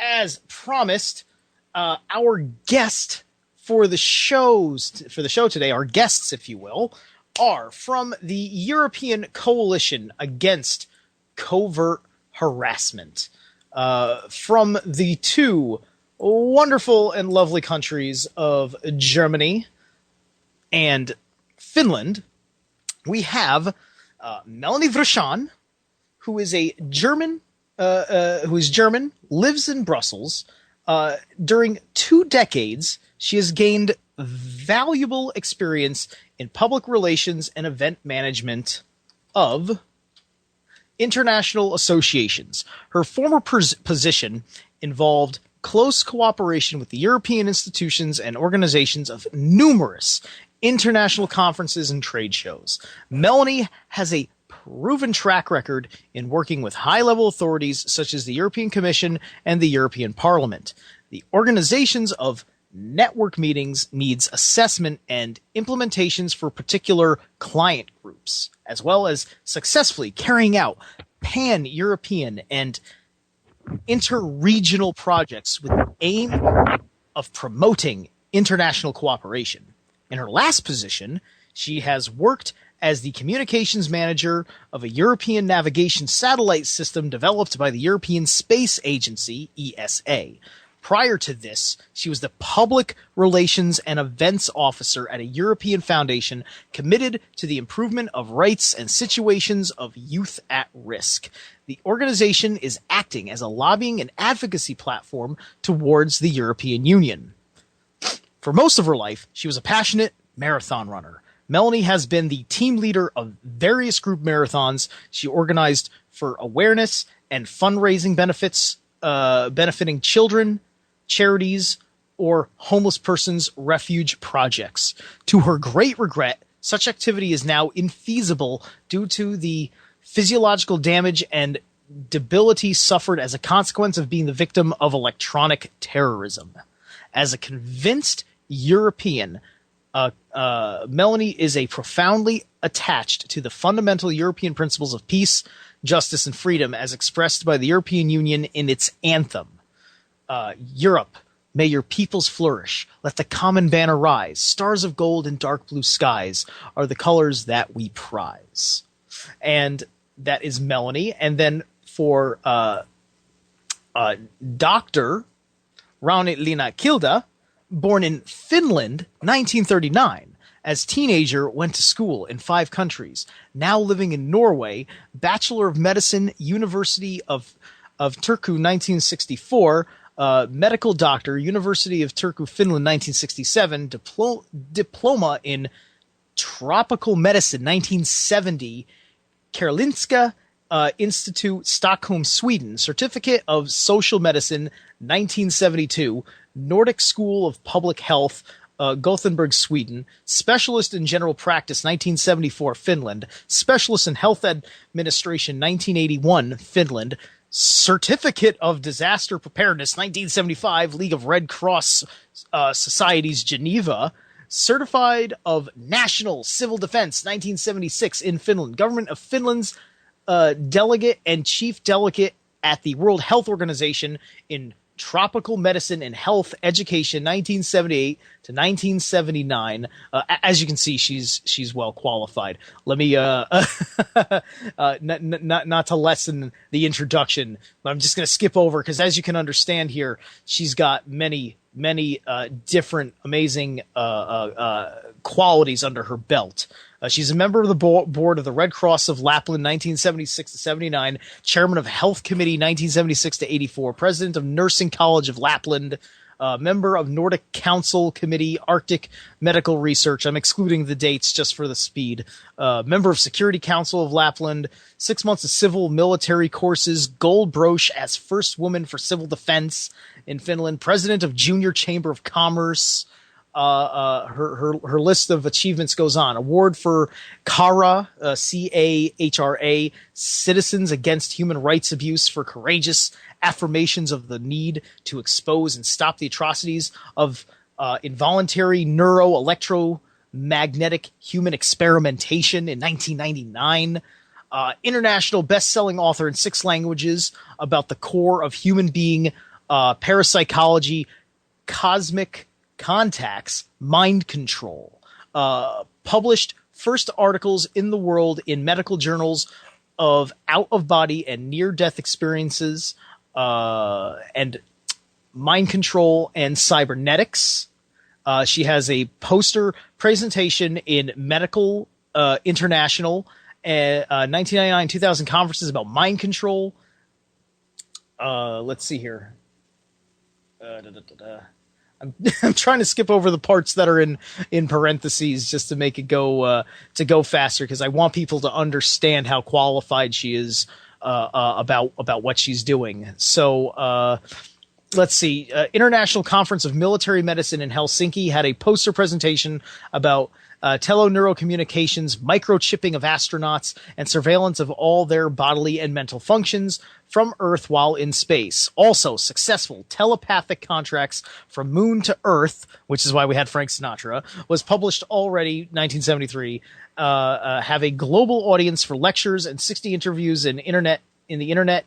as promised, our guest for the show today, our guests, if you will, are from the European Coalition Against Covert Harassment, from the two wonderful and lovely countries of Germany and Finland. We have Melanie Vritschan, who is German, lives in Brussels. During 2 decades, she has gained valuable experience in public relations and event management of international associations. Her former position involved close cooperation with the European institutions and organizations of numerous international conferences and trade shows. Melanie has a proven track record in working with high-level authorities such as the European Commission and the European Parliament. The organizations of network meetings needs assessment and implementations for particular client groups, as well as successfully carrying out pan-European and inter-regional projects with the aim of promoting international cooperation. In her last position, she has worked as the communications manager of a European navigation satellite system developed by the European Space Agency, ESA. Prior to this, she was the public relations and events officer at a European foundation committed to the improvement of rights and situations of youth at risk. The organization is acting as a lobbying and advocacy platform towards the European Union. For most of her life, she was a passionate marathon runner. Melanie has been the team leader of various group marathons. She organized for awareness and fundraising benefits, benefiting children, charities, or homeless persons' refuge projects. To her great regret, such activity is now infeasible due to the physiological damage and debility suffered as a consequence of being the victim of electronic terrorism. As a convinced European, Melanie is profoundly attached to the fundamental European principles of peace, justice, and freedom as expressed by the European Union in its anthem. Europe, may your peoples flourish. Let the common banner rise. Stars of gold and dark blue skies are the colors that we prize. And that is Melanie. And then for Dr. Rauni-Leena, born in Finland, 1939. As teenager, went to school in 5 countries. Now living in Norway, Bachelor of Medicine, University of Turku, 1964. Medical doctor, University of Turku, Finland, 1967. Diploma in tropical medicine, 1970. Karolinska Institute, Stockholm, Sweden. Certificate of Social Medicine, 1972. Nordic School of Public Health, Gothenburg, Sweden. Specialist in General Practice, 1974, Finland. Specialist in Health Administration, 1981, Finland. Certificate of Disaster Preparedness, 1975, League of Red Cross Societies, Geneva. Certified of National Civil Defense, 1976, in Finland. Government of Finland's delegate and chief delegate at the World Health Organization in Tropical Medicine and Health Education, 1978 to 1979. As you can see, she's well qualified. Let me not to lessen the introduction, but I'm just going to skip over because, as you can understand here, she's got many different amazing qualities under her belt. She's a member of the board of the Red Cross of Lapland, 1976 to 79, chairman of Health Committee, 1976 to 84, president of Nursing College of Lapland, member of Nordic Council Committee, Arctic Medical Research. I'm excluding the dates just for the speed. Member of Security Council of Lapland, 6 months of civil military courses, gold brooch as first woman for civil defense in Finland, president of Junior Chamber of Commerce. Her list of achievements goes on. Award for CAHRA, CAHRA, Citizens Against Human Rights Abuse for courageous affirmations of the need to expose and stop the atrocities of involuntary neuro-electromagnetic human experimentation in 1999. International best-selling author in 6 languages about the core of human being parapsychology, cosmic contacts, mind control. Published first articles in the world in medical journals of out-of-body and near-death experiences, and mind control and cybernetics. She has a poster presentation in Medical International, 1999-2000 conferences about mind control. Let's see here. I'm trying to skip over the parts that are in parentheses just to make it go faster, because I want people to understand how qualified she is about what she's doing. So let's see. International Conference of Military Medicine in Helsinki had a poster presentation about teleneurocommunications, microchipping of astronauts, and surveillance of all their bodily and mental functions from Earth while in space. Also, successful telepathic contracts from Moon to Earth, which is why we had Frank Sinatra, was published already 1973. Have a global audience for lectures and 60 interviews in the internet,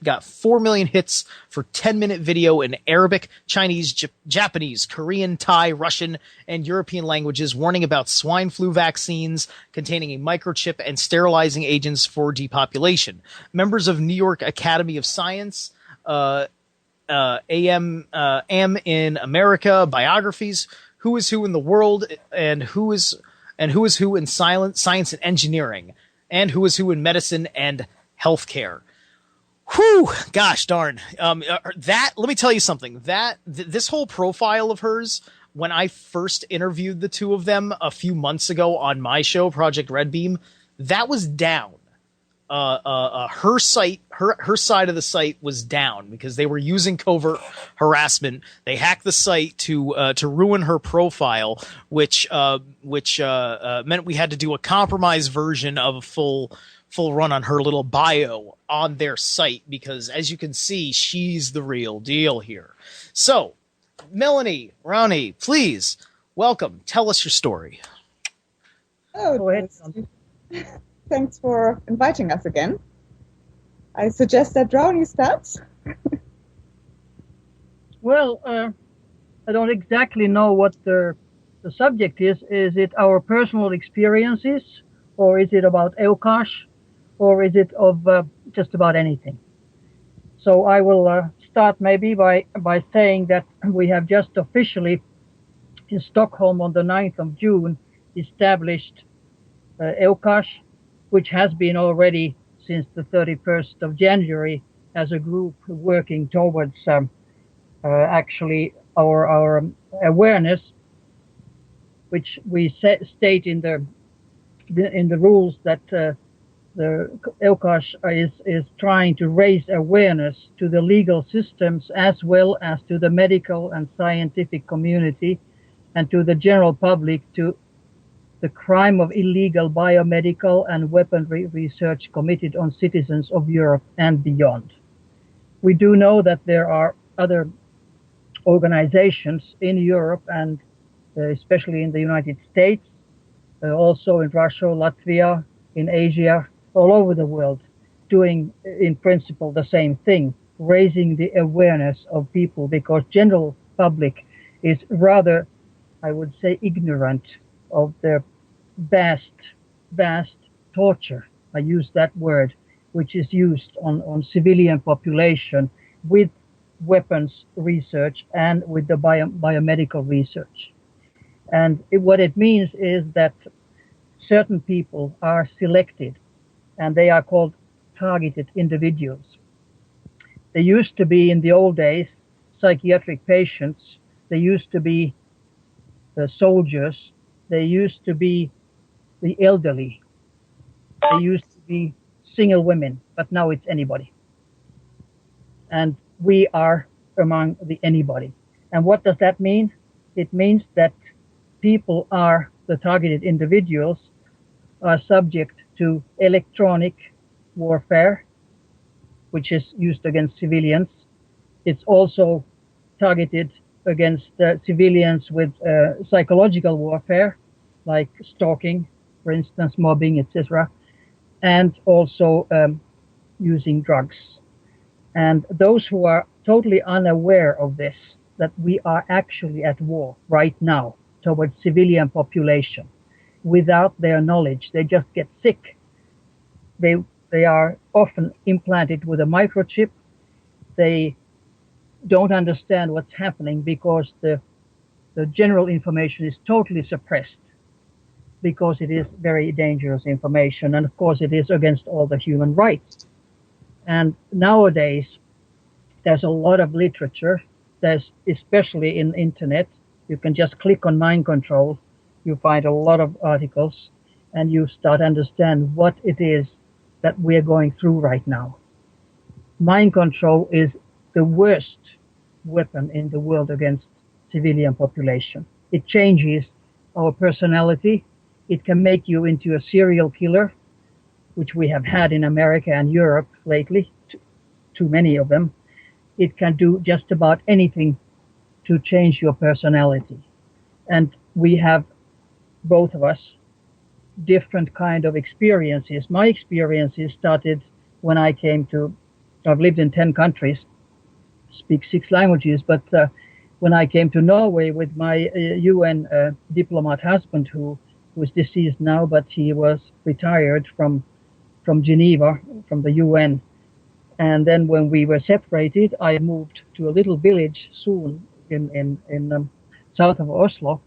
got 4 million hits for 10-minute video in Arabic, Chinese, Japanese, Korean, Thai, Russian, and European languages, warning about swine flu vaccines containing a microchip and sterilizing agents for depopulation. Members of New York Academy of Science, AM in America, biographies, who is who in the world, and who is who in science and engineering, and who is who in medicine and healthcare. Whew, gosh darn. Let me tell you something. This whole profile of hers, when I first interviewed the two of them a few months ago on my show, Project Red Beam, that was down. Her site, her side of the site was down because they were using Covert Harassment. They hacked the site to ruin her profile, which meant we had to do a compromised version of a full run on her little bio on their site, because as you can see, she's the real deal here. So, Melanie, Rauni, please, welcome. Tell us your story. Oh, go ahead. Thanks for inviting us again. I suggest that Rauni starts. Well, I don't exactly know what the subject is. Is it our personal experiences, or is it about EUCACH, or is it of just about anything? So I will start maybe by saying that we have just officially in Stockholm on the 9th of June established EUCACH, which has been already since the 31st of January as a group working towards actually our awareness, which we state in the rules that the EUCACH is trying to raise awareness to the legal systems as well as to the medical and scientific community and to the general public to the crime of illegal biomedical and weaponry research committed on citizens of Europe and beyond. We do know that there are other organizations in Europe and especially in the United States, also in Russia, Latvia, in Asia, all over the world, doing in principle the same thing, raising the awareness of people, because general public is rather, I would say, ignorant of the vast torture, I use that word, which is used on civilian population with weapons research and with the biomedical research. And what it means is that certain people are selected, and they are called targeted individuals. They used to be, in the old days, psychiatric patients. They used to be soldiers. They used to be the elderly. They used to be single women, but now it's anybody. And we are among the anybody. And what does that mean? It means that people are, the targeted individuals, are subject to electronic warfare, which is used against civilians. It's also targeted against civilians with psychological warfare, like stalking, for instance, mobbing, etc., and also using drugs. And those who are totally unaware of this, that we are actually at war right now towards civilian population. Without their knowledge, they just get sick. They are often implanted with a microchip. They don't understand what's happening because the general information is totally suppressed, because it is very dangerous information, and of course it is against all the human rights. And nowadays there's a lot of literature. There's, especially in internet, you can just click on mind control, you find a lot of articles, and you start to understand what it is that we're going through right now. Mind control is the worst weapon in the world against civilian population. It changes our personality. It can make you into a serial killer, which we have had in America and Europe lately, too many of them. It can do just about anything to change your personality. And we have, both of us, different kind of experiences. My experiences started when I came to, I've lived in 10 countries, speak 6 languages, but when I came to Norway with my UN diplomat husband, who is deceased now, but he was retired from Geneva, from the UN. And then when we were separated, I moved to a little village soon in south of Oslo.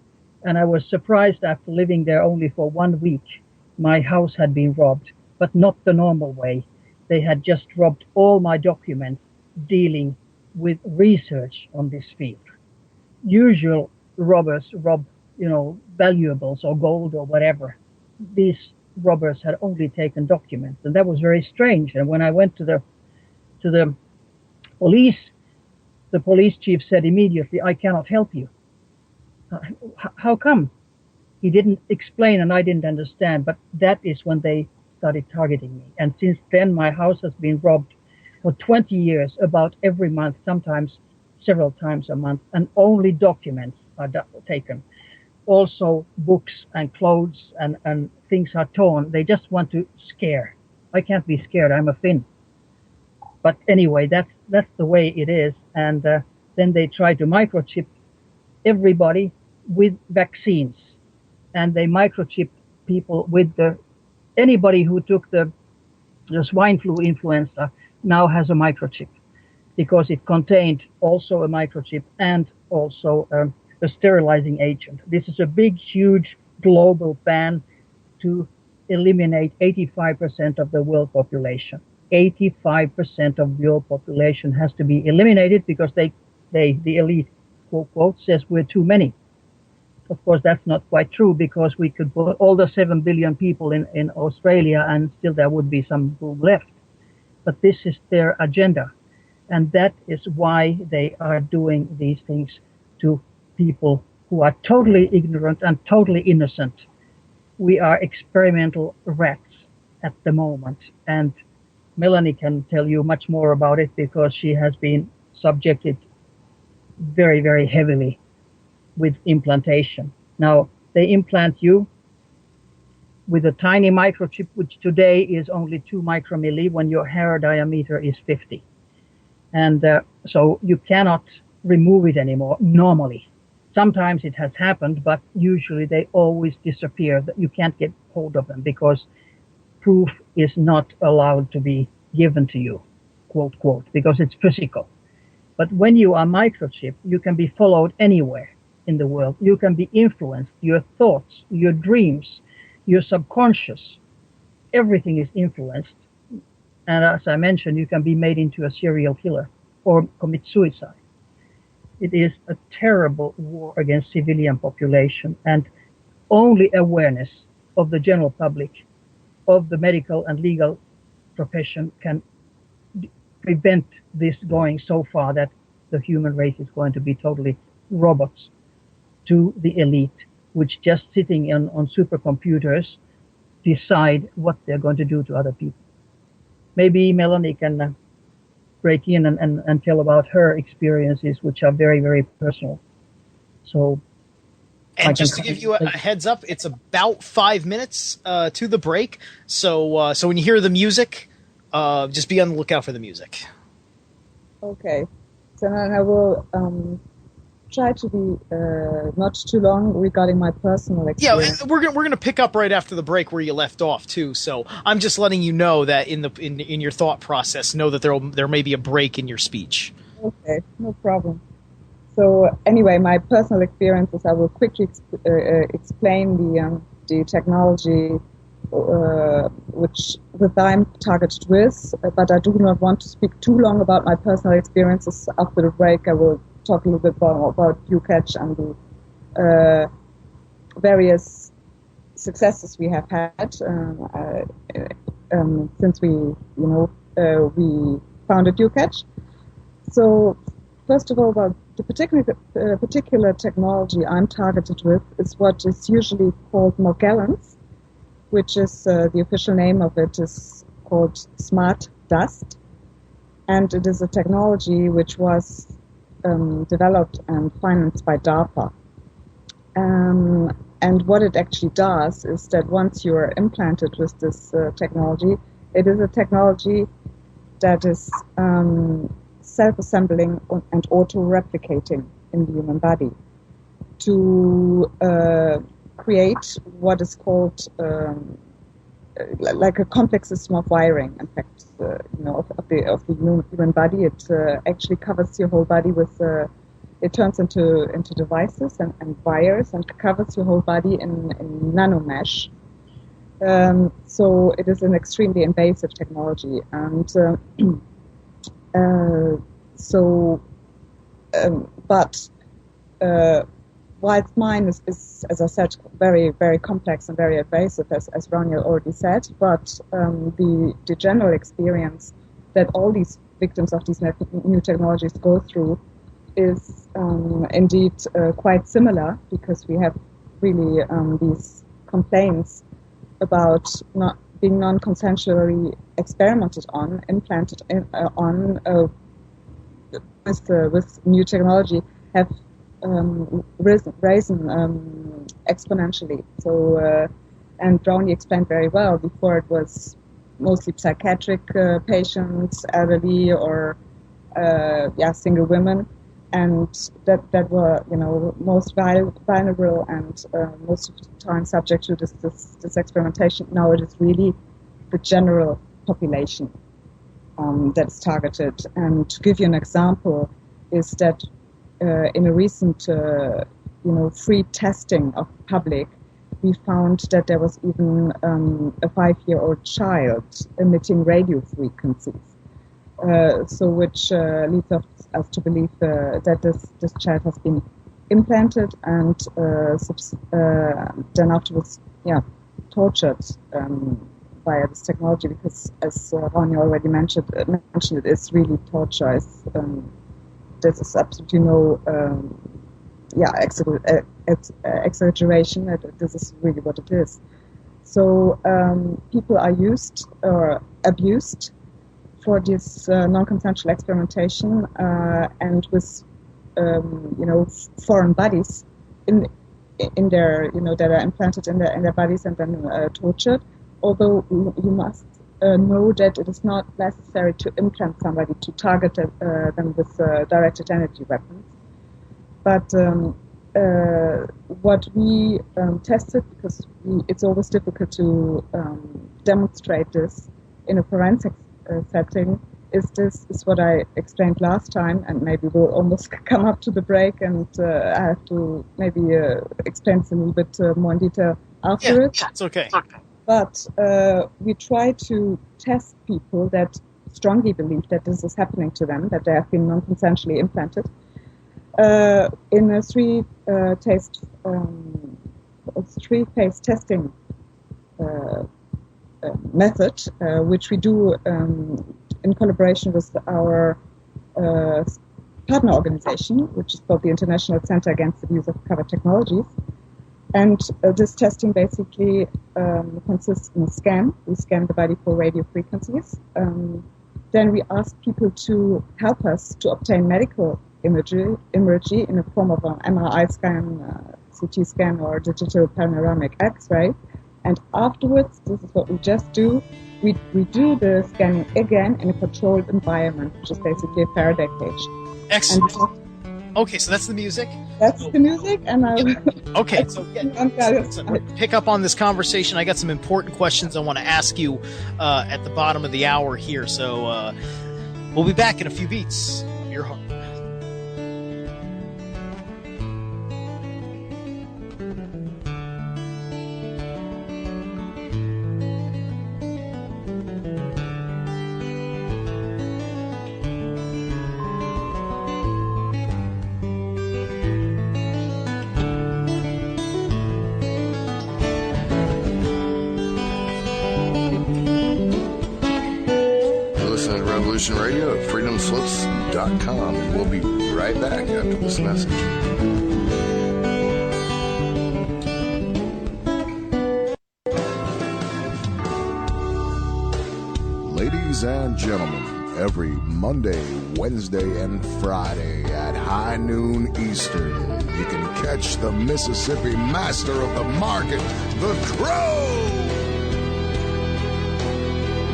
And I was surprised, after living there only for 1 week, my house had been robbed, but not the normal way. They had just robbed all my documents dealing with research on this field. Usual robbers rob, valuables or gold or whatever. These robbers had only taken documents, and that was very strange. And when I went to the police, the police chief said immediately, "I cannot help you." How come? He didn't explain, and I didn't understand. But that is when they started targeting me. And since then, my house has been robbed for 20 years, about every month, sometimes several times a month, and only documents are taken. Also, books and clothes and things are torn. They just want to scare. I can't be scared. I'm a Finn. But anyway, that's the way it is. And then they try to microchip everybody with vaccines, and they microchip people with anybody who took the swine flu influenza now has a microchip, because it contained also a microchip and also a sterilizing agent. This is a big, huge global plan to eliminate 85% of the world population. 85% of the world population has to be eliminated because the elite, quote, says we're too many. Of course, that's not quite true, because we could put all the 7 billion people in Australia and still there would be some room left. But this is their agenda. And that is why they are doing these things to people who are totally ignorant and totally innocent. We are experimental rats at the moment. And Melanie can tell you much more about it, because she has been subjected very, very heavily with implantation. Now, they implant you with a tiny microchip, which today is only 2 micromilli when your hair diameter is 50. And so you cannot remove it anymore normally. Sometimes it has happened, but usually they always disappear. You can't get hold of them because proof is not allowed to be given to you, quote, quote, because it's physical. But when you are microchipped, you can be followed anywhere in the world. You can be influenced. Your thoughts, your dreams, your subconscious, everything is influenced. And as I mentioned, you can be made into a serial killer or commit suicide. It is a terrible war against civilian population, and only awareness of the general public, of the medical and legal profession, can prevent this going so far that the human race is going to be totally robots to the elite, which just sitting on supercomputers decide what they're going to do to other people. Maybe Melanie can break in and tell about her experiences, which are very, very personal. So, and just to give you a heads up, it's about 5 minutes to the break. So when you hear the music, just be on the lookout for the music. Okay. So then I will try to be not too long regarding my personal experience. Yeah, we're gonna pick up right after the break where you left off too. So I'm just letting you know that in your thought process, know that there may be a break in your speech. Okay, no problem. So anyway, my personal experiences, I will quickly explain the technology which I'm targeted with, but I do not want to speak too long about my personal experiences. After the break, I will talk a little bit more about EUCACH and the various successes we have had since we founded EUCACH. So first of all, about the particular technology I'm targeted with is what is usually called Morgellons, which is the official name of it is called Smart Dust, and it is a technology which was developed and financed by DARPA. And what it actually does is that once you are implanted with this technology, it is a technology that is self-assembling and auto-replicating in the human body to create what is called like a complex system of wiring. In fact, of the human body, it actually covers your whole body with. It turns into devices and wires and covers your whole body in nanomesh. So it is an extremely invasive technology, and whilst mine is, as I said, very, very complex and very invasive, as Rauni already said, but the general experience that all these victims of these new technologies go through is indeed quite similar, because we have really these complaints about not being non-consensually experimented on, implanted on with new technology, have risen exponentially. So, and Rauni explained very well, before it was mostly psychiatric patients, elderly, or single women, and that were most vulnerable and most of the time subject to this experimentation. Now it is really the general population that's targeted. And to give you an example, is that in a recent free testing of the public, we found that there was even a 5-year-old child emitting radio frequencies. So which leads us to believe that this child has been implanted and then afterwards, tortured via this technology, because, as Rauni already mentioned, it is really torture. There's absolutely no exaggeration. This is really what it is. So people are used or abused for this non-consensual experimentation, and with foreign bodies in their that are implanted in their bodies and then tortured. Although you must know that it is not necessary to implant somebody to target them with directed energy weapons. But what we tested, because it's always difficult to demonstrate this in a forensic setting, is what I explained last time, and maybe we'll almost come up to the break, and I have to maybe explain this a little bit more in detail afterwards. Yeah, it's okay. But we try to test people that strongly believe that this is happening to them, that they have been non-consensually implanted, in a three-phase testing method, which we do in collaboration with our partner organization, which is called the International Center Against the Use of Covert Technologies. And this testing basically consists in a scan. We scan the body for radio frequencies. Then we ask people to help us to obtain medical imagery in the form of an MRI scan, CT scan, or digital panoramic X-ray. And afterwards, this is what we just do. We do the scanning again in a controlled environment, which is basically a Faraday cage. Excellent. And Okay, so that's the music. that's the music, and I Okay, so pick up on this conversation. I got some important questions I want to ask you at the bottom of the hour here. So we'll be back in a few beats. You're home. Radio at freedomslips.com, and we'll be right back after this message. Ladies and gentlemen, every Monday, Wednesday, and Friday at high noon Eastern, you can catch the Mississippi master of the market, the Crow!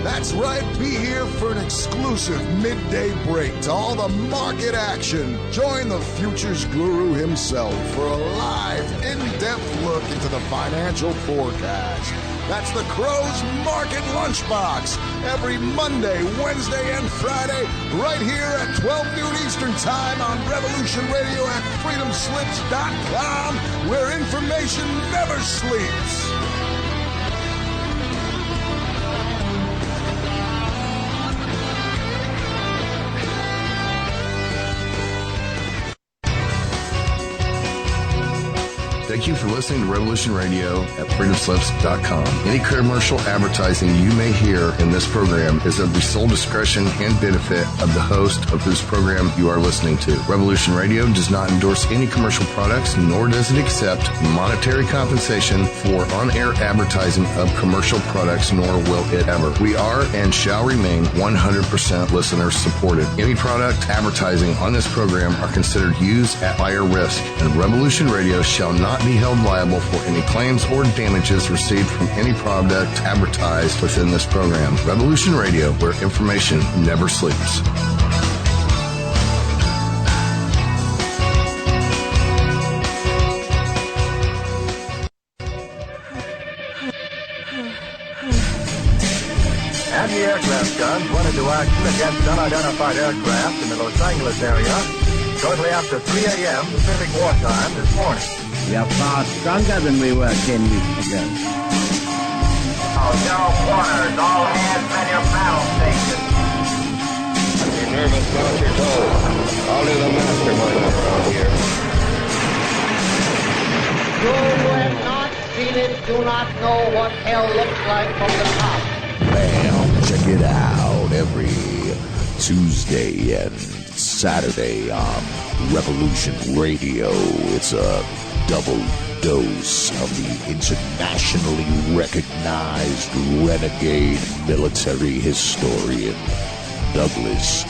That's right, be here for an exclusive midday break to all the market action. Join the futures guru himself for a live, in-depth look into the financial forecast. That's the Crow's Market Lunchbox, every Monday, Wednesday, and Friday, right here at 12 noon Eastern Time on Revolution Radio at freedomslips.com, where information never sleeps. Thank you for listening to Revolution Radio at freedomslips.com. Any commercial advertising you may hear in this program is of the sole discretion and benefit of the host of whose program you are listening to. Revolution Radio does not endorse any commercial products, nor does it accept monetary compensation for on-air advertising of commercial products, nor will it ever. We are and shall remain 100% listener supported. Any product advertising on this program are considered used at higher risk, and Revolution Radio shall not be held liable for any claims or damages received from any product advertised within this program. Revolution Radio, where information never sleeps. Anti-aircraft guns went into action against unidentified aircraft in the Los Angeles area shortly after 3 a.m. Pacific Wartime this morning. We are far stronger than we were 10 weeks ago. Zero corners, all hands at your battle stations. Don't be nervous about your toes. I'll do the mastermind around here. You who have not seen it do not know what hell looks like from the top. Bam, check it out every Tuesday and Saturday on Revolution Radio. It's a double dose of the internationally recognized renegade military historian Douglas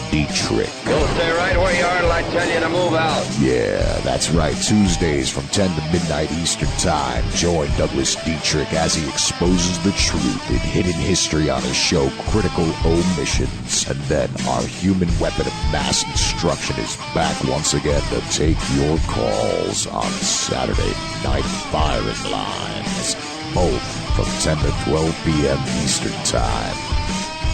Dietrich. You'll stay right where you are till I tell you to move out. Yeah, that's right. Tuesdays from 10 to midnight Eastern Time. Join Douglas Dietrich as he exposes the truth in hidden history on his show Critical Omissions. And then our human weapon of mass destruction is back once again to take your calls on Saturday Night Firing Lines. Both from 10 to 12 p.m. Eastern Time.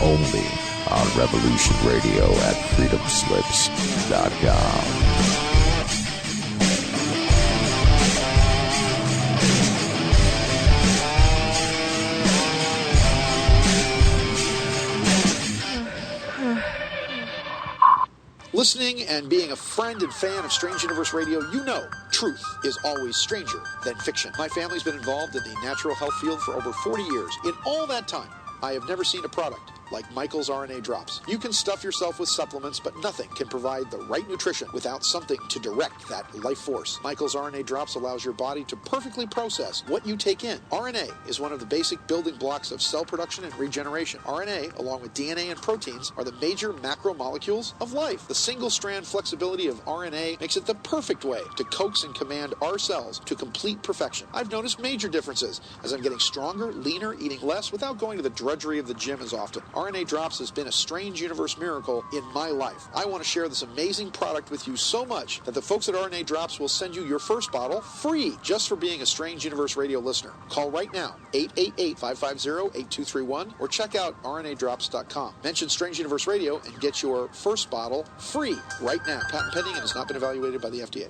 Only on Revolution Radio at freedomslips.com. Listening and being a friend and fan of Strange Universe Radio, you know truth is always stranger than fiction. My family's been involved in the natural health field for over 40 years. In all that time, I have never seen a product like Michael's RNA drops. You can stuff yourself with supplements, but nothing can provide the right nutrition without something to direct that life force. Michael's RNA drops allows your body to perfectly process what you take in. RNA is one of the basic building blocks of cell production and regeneration. RNA, along with DNA and proteins, are the major macromolecules of life. The single-strand flexibility of RNA makes it the perfect way to coax and command our cells to complete perfection. I've noticed major differences as I'm getting stronger, leaner, eating less without going to the drudgery of the gym as often. RNA Drops has been a strange universe miracle in my life. I want to share this amazing product with you so much that the folks at RNA Drops will send you your first bottle free just for being a Strange Universe Radio listener. Call right now, 888-550-8231, or check out rnadrops.com. Mention Strange Universe Radio and get your first bottle free right now. Patent pending and has not been evaluated by the FDA.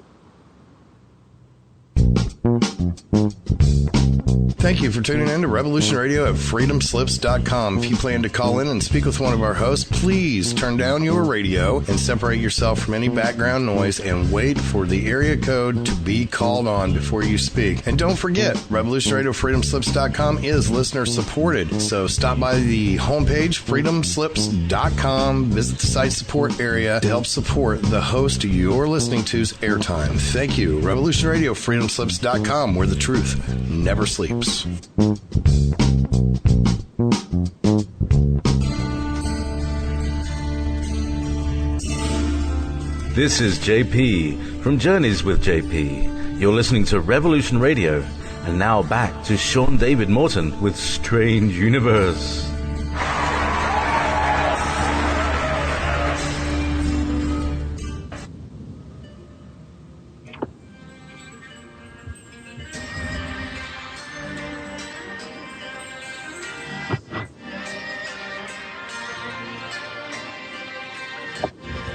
Thank you for tuning in to Revolution Radio at freedomslips.com. If you plan to call in and speak with one of our hosts, please turn down your radio and separate yourself from any background noise and wait for the area code to be called on before you speak. And don't forget, Revolution Radio freedomslips.com is listener supported. So stop by the homepage, freedomslips.com, visit the site support area to help support the host you're listening to's airtime. Thank you. Revolution Radio freedomslips.com, where the truth never sleeps. This is JP from Journeys with JP. You're listening to Revolution Radio. And now back to Sean David Morton with Strange Universe.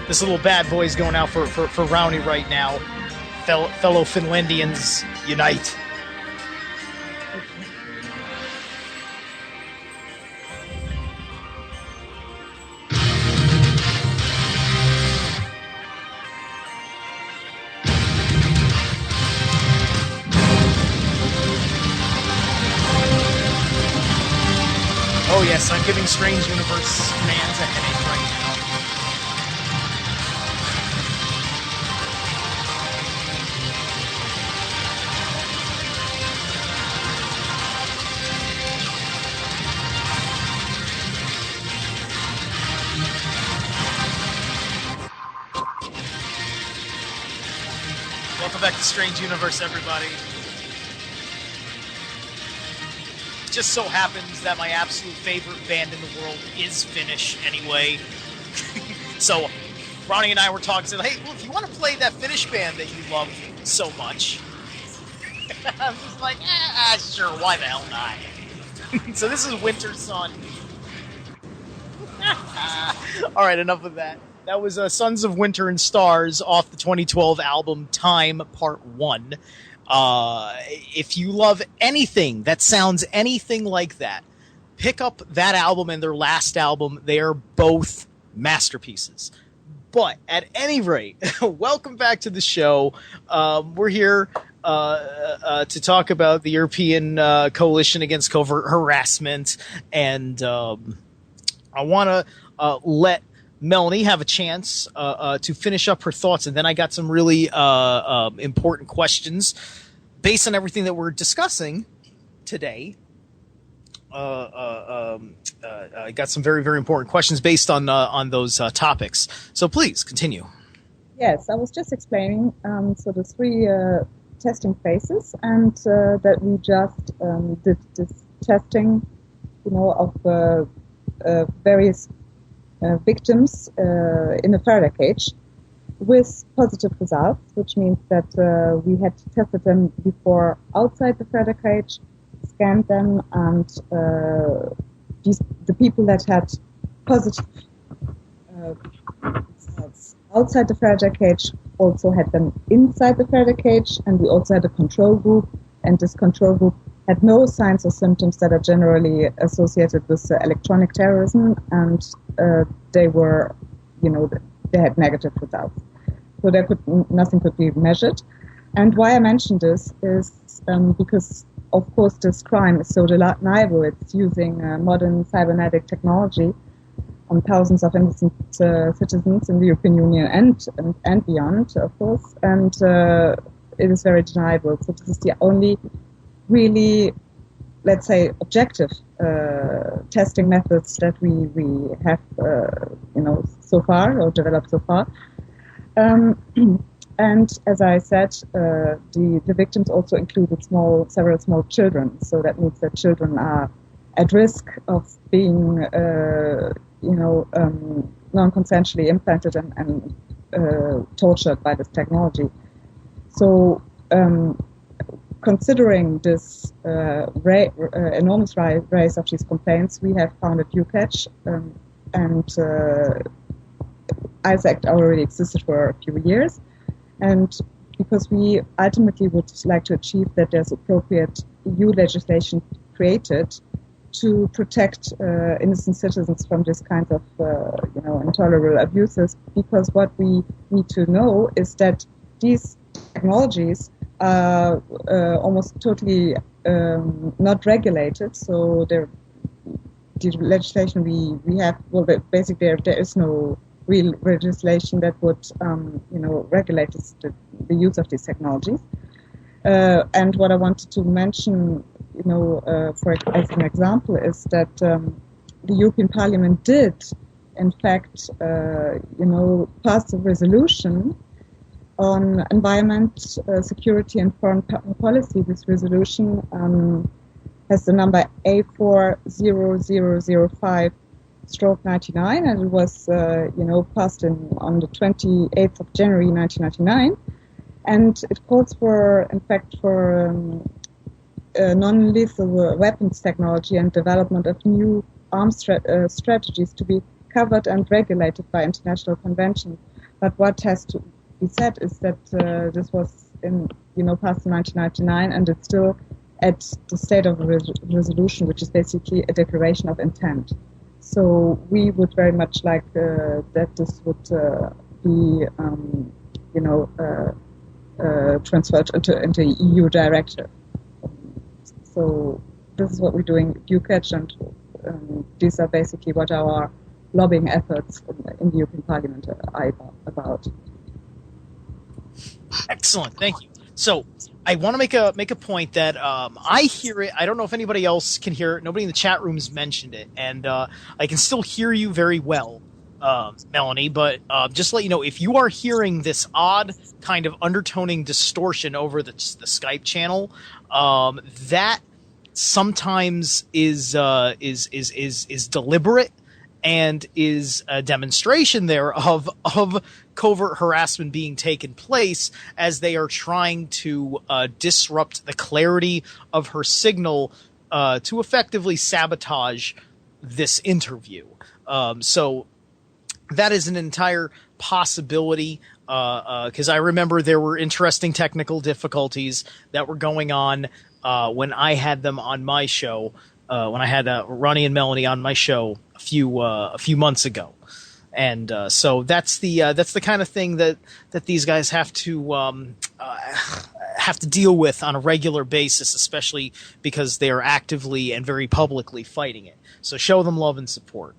This little bad boy's going out for Rauni right now. Fellow Finlandians, unite. Oh yes, I'm giving Strange Universe fans a headache right now. Welcome back to Strange Universe, everybody. It just so happens that my absolute favorite band in the world is Finnish anyway. So, Ronnie and I were talking, said, hey, well, if you want to play that Finnish band that you love so much, I'm just like, sure, why the hell not? So this is Winter Sun. All right, enough of that. That was Sons of Winter and Stars off the 2012 album Time Part 1. If you love anything that sounds anything like that, pick up that album and their last album. They are both masterpieces. But at any rate, welcome back to the show. We're here to talk about the European Coalition Against Covert Harassment. And I want to let Melanie have a chance to finish up her thoughts, and then I got some really important questions based on everything that we're discussing today. I got some very, very important questions based on those topics. So please continue. Yes, I was just explaining so the three testing phases, and that we just did this testing, of various victims in a Faraday cage with positive results, which means that we had tested them before outside the Faraday cage, scanned them, and the people that had positive results outside the Faraday cage also had them inside the Faraday cage, and we also had a control group, and this control group had no signs or symptoms that are generally associated with electronic terrorism, and they were, they had negative results. So nothing could be measured. And why I mentioned this is because, of course, this crime is so deniable. It's using modern cybernetic technology on thousands of innocent citizens in the European Union and beyond, of course, and it is very deniable. So this is the only really, let's say, objective testing methods that we have, so far, or developed so far. And as I said, the victims also included several small children. So that means that children are at risk of being, non-consensually implanted and tortured by this technology. So, considering this enormous rise of these complaints, we have founded EUCACH, and ISACT already existed for a few years, and because we ultimately would like to achieve that there's appropriate EU legislation created to protect innocent citizens from this kind of, intolerable abuses. Because what we need to know is that these technologies are almost totally not regulated. So the legislation we have, well, basically there is no real legislation that would, regulate the use of these technologies. And what I wanted to mention, as an example, is that the European Parliament did, in fact, pass a resolution on environment, security, and foreign policy. This resolution has the number A40005/99, and it was, passed on the 28th of January 1999. And it calls for, in fact, for non-lethal weapons technology and development of new arms strategies to be covered and regulated by international conventions. But what has to be said is that this was passed in 1999, and it's still at the state of a resolution, which is basically a declaration of intent. So we would very much like that this would be, transferred into EU directive. So this is what we're doing at EUCACH, and these are basically what our lobbying efforts in the European Parliament are about. Excellent, thank you. So I want to make a point that I hear it. I don't know if anybody else can hear it. Nobody in the chat room has mentioned it, and I can still hear you very well, Melanie. But just to let you know, if you are hearing this odd kind of undertoning distortion over the Skype channel, that sometimes is deliberate and is a demonstration there of covert harassment being taken place as they are trying to disrupt the clarity of her signal to effectively sabotage this interview. So that is an entire possibility, because I remember there were interesting technical difficulties that were going on when I had them on my show, when I had Ronnie and Melanie on my show a few months ago. And so that's the kind of thing that these guys have to deal with on a regular basis, especially because they are actively and very publicly fighting it. So show them love and support.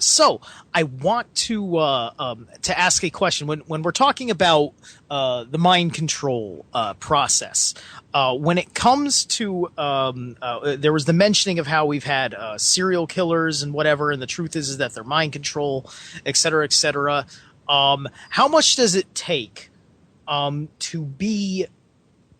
So I want to ask a question. When we're talking about the mind control process, when it comes to there was the mentioning of how we've had serial killers and whatever, and the truth is that they're mind control, et cetera, et cetera. How much does it take to be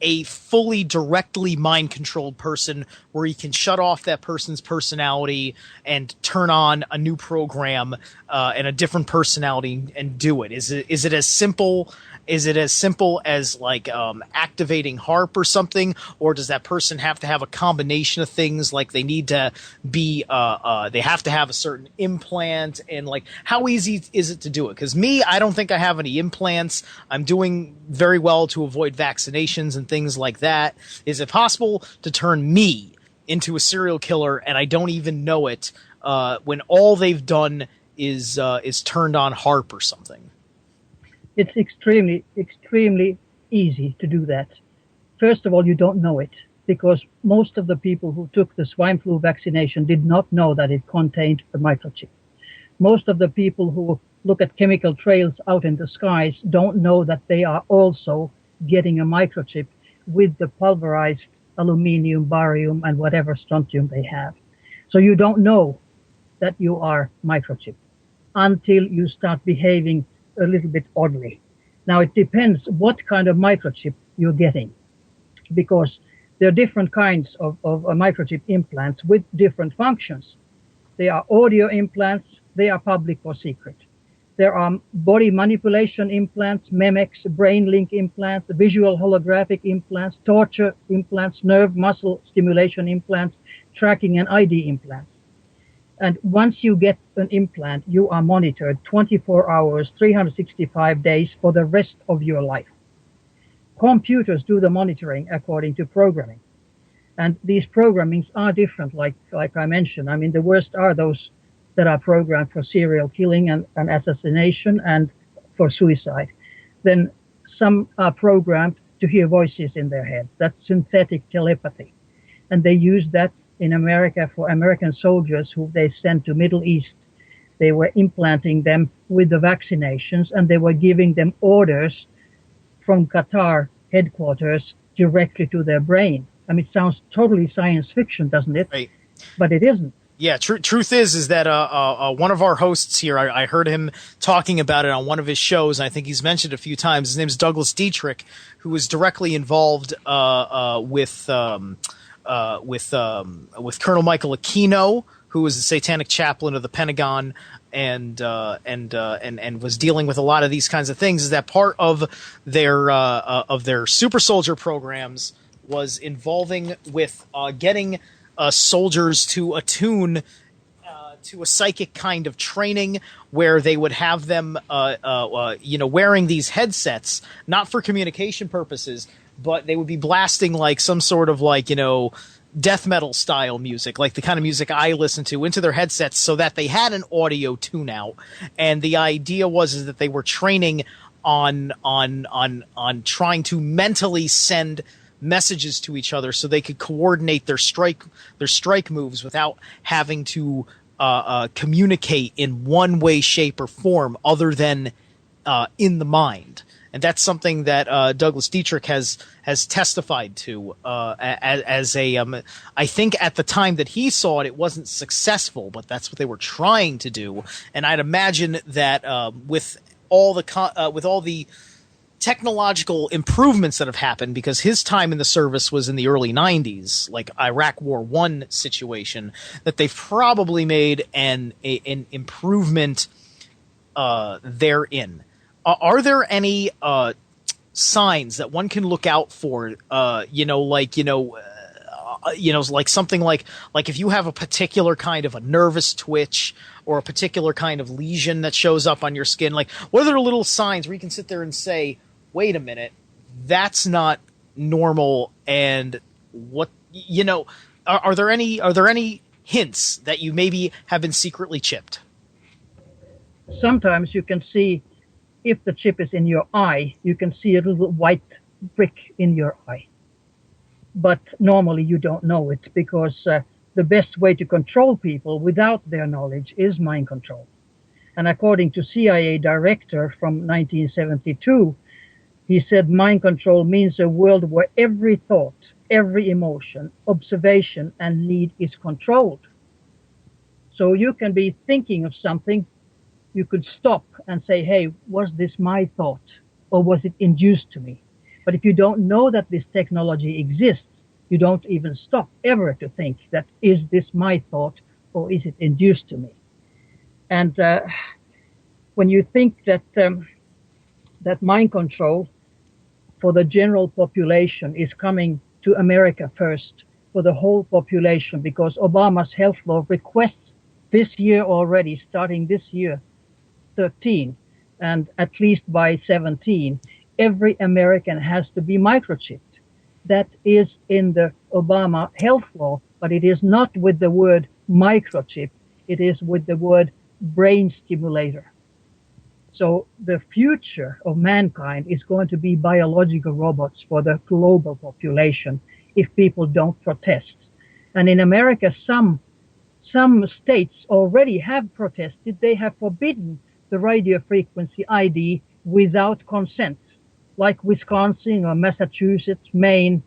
a fully directly mind-controlled person where you can shut off that person's personality and turn on a new program and a different personality and do it? Is it as simple? Is it as simple as like activating HARP or something, or does that person have to have a combination of things? Like they need to be, they have to have a certain implant, and like how easy is it to do it? Because me, I don't think I have any implants. I'm doing very well to avoid vaccinations and things like that. Is it possible to turn me into a serial killer and I don't even know it when all they've done is turned on HARP or something? It's extremely, extremely easy to do that. First of all, you don't know it, because most of the people who took the swine flu vaccination did not know that it contained the microchip. Most of the people who look at chemical trails out in the skies don't know that they are also getting a microchip with the pulverized aluminium, barium, and whatever strontium they have. So you don't know that you are microchipped until you start behaving a little bit oddly. Now it depends what kind of microchip you're getting, because There are different kinds of microchip implants with different functions. They are audio implants, they are public or secret. There are body manipulation implants, MEMEX, brain link implants, visual holographic implants, torture implants, nerve muscle stimulation implants, tracking and ID implants. And once you get an implant, you are monitored 24 hours, 365 days for the rest of your life. Computers do the monitoring according to programming. And these programmings are different, like I mentioned. I mean, the worst are those that are programmed for serial killing and assassination and for suicide. Then some are programmed to hear voices in their head. That's synthetic telepathy. And they use that in America for American soldiers who they sent to Middle East. They were implanting them with the vaccinations, and they were giving them orders from Qatar headquarters directly to their brain. I mean, it sounds totally science fiction, doesn't it? Right. But it isn't. Yeah, truth is that one of our hosts here, I heard him talking about it on one of his shows, and I think he's mentioned it a few times. His name is Douglas Dietrich, who was directly involved with Colonel Michael Aquino, who was the satanic chaplain of the Pentagon, and was dealing with a lot of these kinds of things. Is that part of their super soldier programs was involving with getting soldiers to attune to a psychic kind of training where they would have them, wearing these headsets, not for communication purposes, but they would be blasting like some sort of death metal style music, like the kind of music I listen to, into their headsets so that they had an audio tune out. And the idea is that they were training on trying to mentally send messages to each other so they could coordinate their strike moves without having to communicate in one way, shape, or form other than in the mind. And that's something that Douglas Dietrich has testified to as a. I think at the time that he saw it, it wasn't successful, but that's what they were trying to do. And I'd imagine that with all the technological improvements that have happened, because his time in the service was in the early 90s, like Iraq War I situation, that they've probably made an improvement therein. Are there any signs that one can look out for? Like something like if you have a particular kind of a nervous twitch or a particular kind of lesion that shows up on your skin, like what are the little signs where you can sit there and say, wait a minute, that's not normal? And what, are there any hints that you maybe have been secretly chipped? Sometimes you can see, if the chip is in your eye, you can see a little white brick in your eye. But normally you don't know it, because the best way to control people without their knowledge is mind control. And according to CIA director from 1972, he said mind control means a world where every thought, every emotion, observation, and need is controlled. So you can be thinking of something, you could stop and say, hey, was this my thought, or was it induced to me? But if you don't know that this technology exists, you don't even stop ever to think that, is this my thought, or is it induced to me? And when you think that that mind control for the general population is coming to America first, for the whole population, because Obama's health law requests this year already, starting this year, 13, and at least by 17, every American has to be microchipped. That is in the Obama health law, but it is not with the word microchip. It is with the word brain stimulator. So the future of mankind is going to be biological robots for the global population if people don't protest. And in America, some states already have protested. They have forbidden the radio frequency ID without consent, like Wisconsin or Massachusetts, Maine,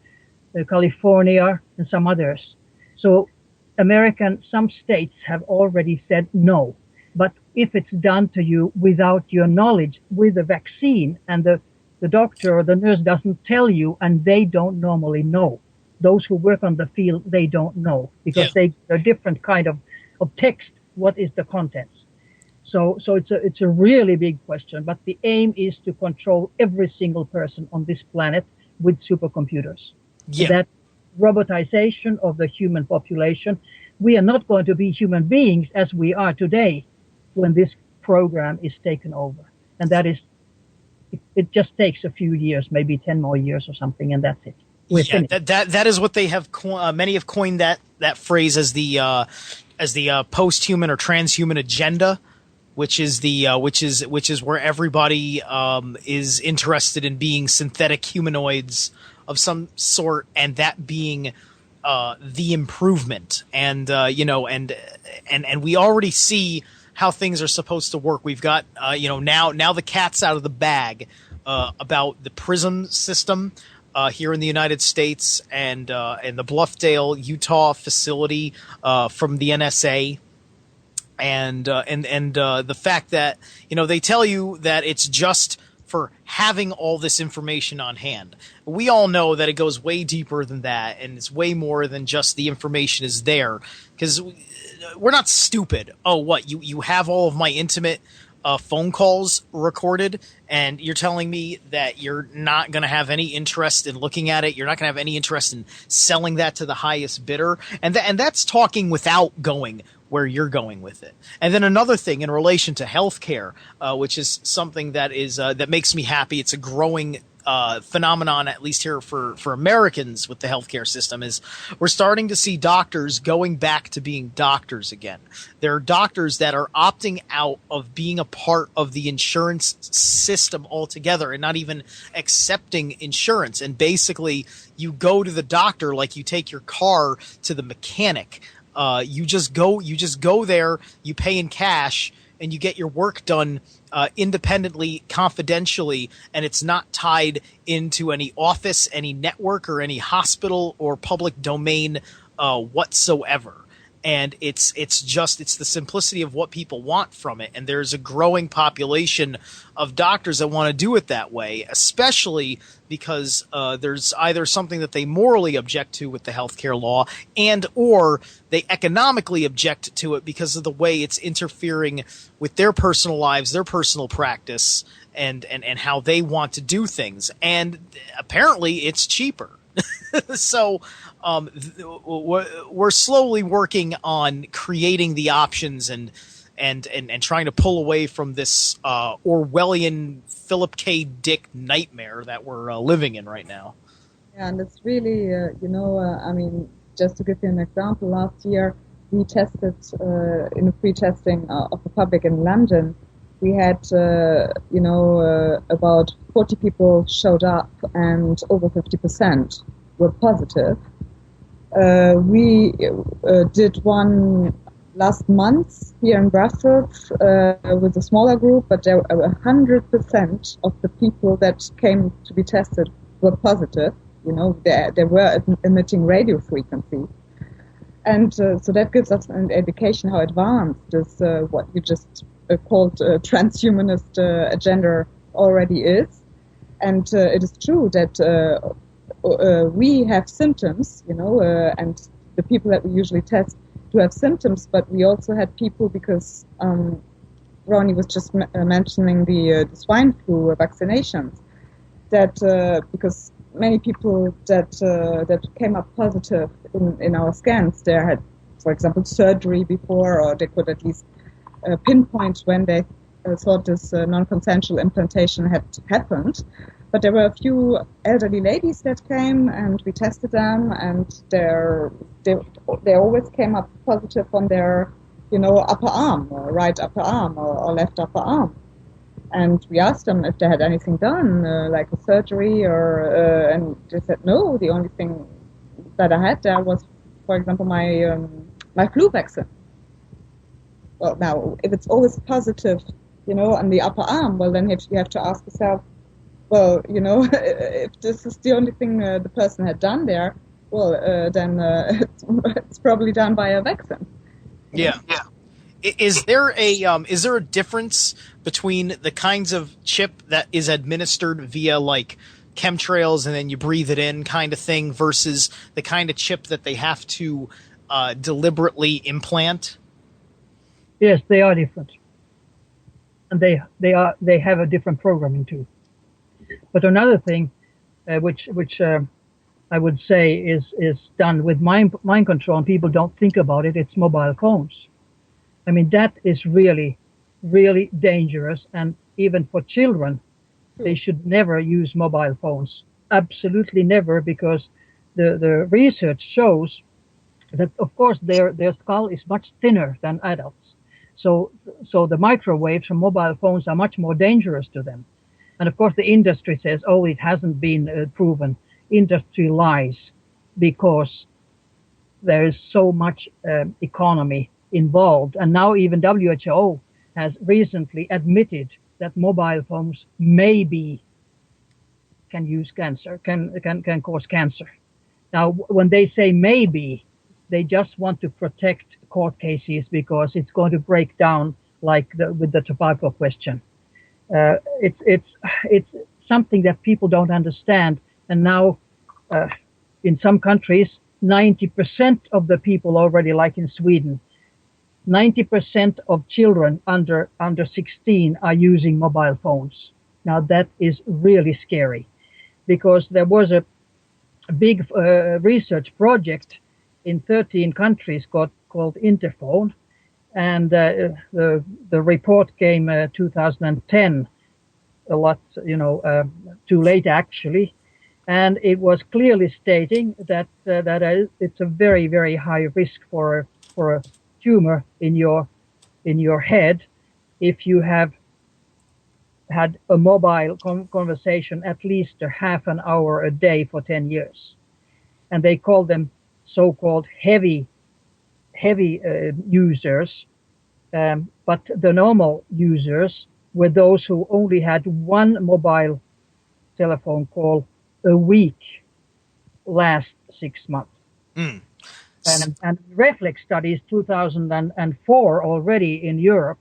California, and some others. So some states have already said no. But if it's done to you without your knowledge, with a vaccine, and the doctor or the nurse doesn't tell you, and they don't normally know, those who work on the field, they don't know, because they're different kind of text. What is the contents? So it's a really big question, but the aim is to control every single person on this planet with supercomputers. Yeah. That robotization of the human population. We are not going to be human beings as we are today when this program is taken over. And that is, it just takes a few years, maybe 10 more years or something, and that's it. We're finished. That is what they have. Many have coined that phrase as the post-human or transhuman agenda, which is where everybody is interested in being synthetic humanoids of some sort, and that being the improvement. And and we already see how things are supposed to work. We've got now the cat's out of the bag about the PRISM system here in the United States, and the Bluffdale, Utah facility from the NSA. And the fact that they tell you that it's just for having all this information on hand. We all know that it goes way deeper than that, and it's way more than just the information is there, because we're not stupid. Oh, what, you have all of my intimate phone calls recorded, and you're telling me that you're not going to have any interest in looking at it? You're not going to have any interest in selling that to the highest bidder? And that's talking without going where you're going with it. And then another thing in relation to healthcare, which is something that is that makes me happy. It's a growing phenomenon, at least here for Americans with the healthcare system, is we're starting to see doctors going back to being doctors again. There are doctors that are opting out of being a part of the insurance system altogether and not even accepting insurance. And basically, you go to the doctor like you take your car to the mechanic. You just go there, you pay in cash, and you get your work done independently, confidentially, and it's not tied into any office, any network, or any hospital or public domain whatsoever. And it's the simplicity of what people want from it. And there's a growing population of doctors that want to do it that way, especially because there's either something that they morally object to with the healthcare law, and or they economically object to it because of the way it's interfering with their personal lives, their personal practice, and how they want to do things. And apparently it's cheaper. So we're slowly working on creating the options and trying to pull away from this Orwellian Philip K. Dick nightmare that we're living in right now. Yeah, and it's really, I mean, just to give you an example, last year we tested in a pre-testing of the public in London. We had, about 40 people showed up, and over 50% were positive. We did one last month here in Brussels with a smaller group, but there were 100% of the people that came to be tested were positive. They were emitting radio frequency. And so that gives us an indication how advanced this, what you just called transhumanist agenda already is. And it is true that we have symptoms, and the people that we usually test do have symptoms, but we also had people, because Rauni was just mentioning the swine flu vaccinations, that because many people that came up positive in our scans, they had, for example, surgery before, or they could at least pinpoint when they thought this non-consensual implantation had happened. But there were a few elderly ladies that came, and we tested them, and they always came up positive on their, upper arm, or right upper arm, or left upper arm. And we asked them if they had anything done, like a surgery, and they said no. The only thing that I had there was, for example, my flu vaccine. Well, now, if it's always positive, on the upper arm, well, then you have to ask yourself, well, if this is the only thing the person had done there, well, then it's probably done by a vaccine. Yeah. Is there a difference between the kinds of chip that is administered via, like, chemtrails and then you breathe it in kind of thing versus the kind of chip that they have to deliberately implant? Yes, they are different, and they have a different programming too. But another thing, which I would say is done with mind control, and people don't think about it. It's mobile phones. I mean, that is really, really dangerous, and even for children, they should never use mobile phones. Absolutely never, because the research shows that, of course, their skull is much thinner than adults. So the microwaves from mobile phones are much more dangerous to them. And of course, the industry says, oh, it hasn't been proven. Industry lies, because there is so much economy involved. And now even WHO has recently admitted that mobile phones maybe can cause cancer. Now, when they say maybe, they just want to protect court cases because it's going to break down like with the tobacco question. It's something that people don't understand. And now, in some countries, 90% of the people already, like in Sweden, 90% of children under 16 are using mobile phones. Now that is really scary, because there was a big research project in 13 countries called Interphone, and the report came 2010, a lot too late actually, and it was clearly stating that it's a very, very high risk for a tumor in your head if you have had a mobile conversation at least a half an hour a day for 10 years. And they call them so-called heavy users, but the normal users were those who only had one mobile telephone call a week last 6 months. Mm. And reflex studies 2004 already in Europe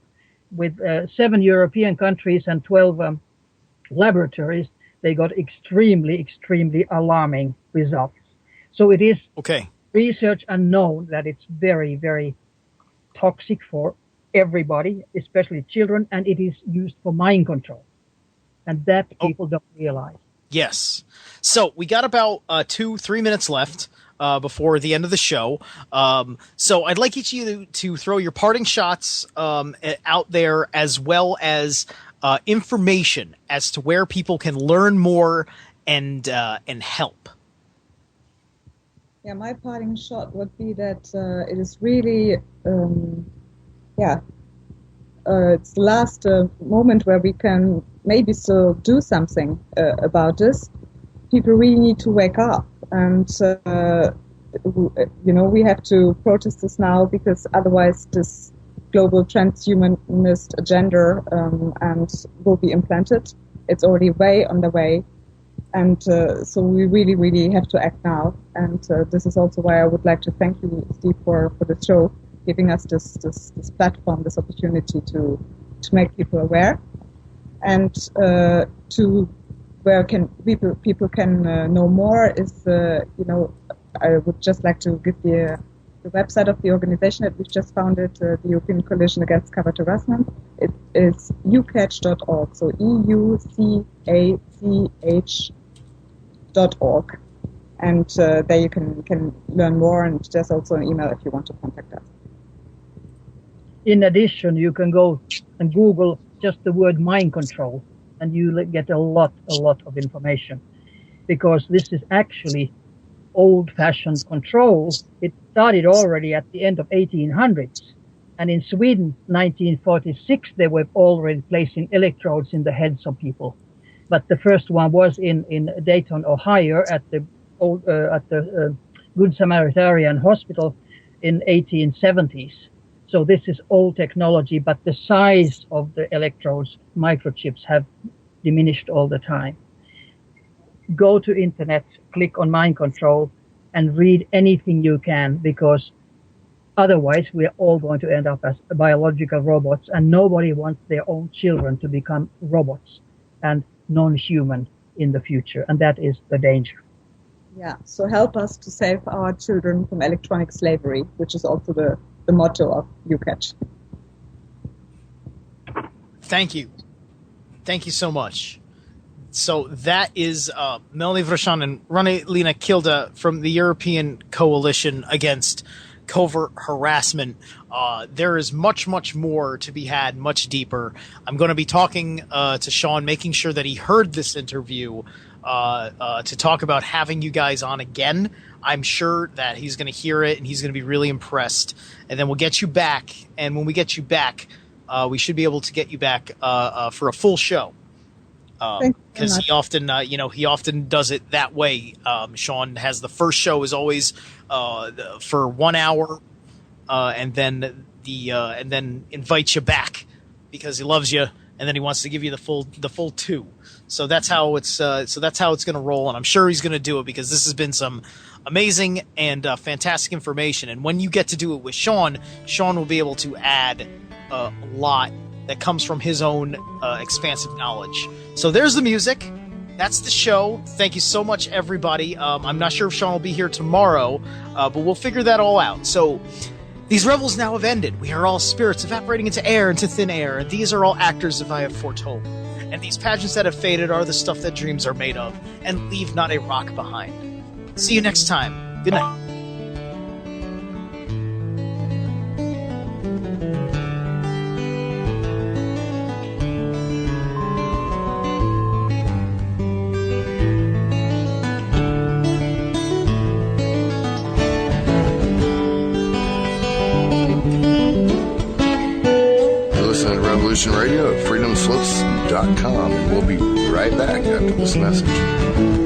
with 7 European countries and 12 laboratories, they got extremely, extremely alarming results. So it is research unknown that it's very, very toxic for everybody, especially children, and it is used for mind control. And that people don't realize. Yes. So we got about 2-3 minutes left before the end of the show. So I'd like each of you to throw your parting shots out there, as well as information as to where people can learn more and help. Yeah, my parting shot would be that it is really, it's the last moment where we can maybe still do something about this. People really need to wake up, and we have to protest this now, because otherwise this global transhumanist agenda and will be implanted. It's already way on the way. And so we really, really have to act now. And this is also why I would like to thank you, Steve, for the show, giving us this platform, this opportunity to make people aware, and to where people can know more is I would just like to give the website of the organization that we've just founded, the European Coalition Against Covert Harassment. It is EUCACH.org, so EUCACH.org, and there you can learn more, and there's also an email if you want to contact us. In addition, you can go and Google just the word mind control, and you get a lot of information, because this is actually old-fashioned control. It started already at the end of 1800s, and in Sweden, 1946, they were already placing electrodes in the heads of people. But the first one was in Dayton, Ohio, at the Good Samaritan Hospital in 1870s. So this is old technology, but the size of the electrodes, microchips, have diminished all the time. Go to internet, click on mind control, and read anything you can, because otherwise we are all going to end up as biological robots, and nobody wants their own children to become robots and non-human in the future, and that is the danger. Yeah, so help us to save our children from electronic slavery, which is also the motto of EUCACH. Thank you. Thank you so much. So that is Melanie Vritschan and Rauni-Leena from the European Coalition Against Covert Harassment. There is much, much more to be had, much deeper. I'm going to be talking to Sean, making sure that he heard this interview to talk about having you guys on again. I'm sure that he's going to hear it and he's going to be really impressed. And then we'll get you back. And when we get you back, we should be able to get you back for a full show. Because he often, he often does it that way. Sean has the first show is always for 1 hour, and then and then invites you back because he loves you, and then he wants to give you the full 2. So that's how it's going to roll, and I'm sure he's going to do it because this has been some amazing and fantastic information. And when you get to do it with Sean will be able to add a lot that comes from his own expansive knowledge. So there's the music. That's the show. Thank you so much, everybody. I'm not sure if Sean will be here tomorrow, but we'll figure that all out. So these revels now have ended. We are all spirits evaporating into air, into thin air. And these are all actors, if I have foretold. And these pageants that have faded are the stuff that dreams are made of, and leave not a rock behind. See you next time. Good night. Radio at freedomslips.com, and we'll be right back after this message.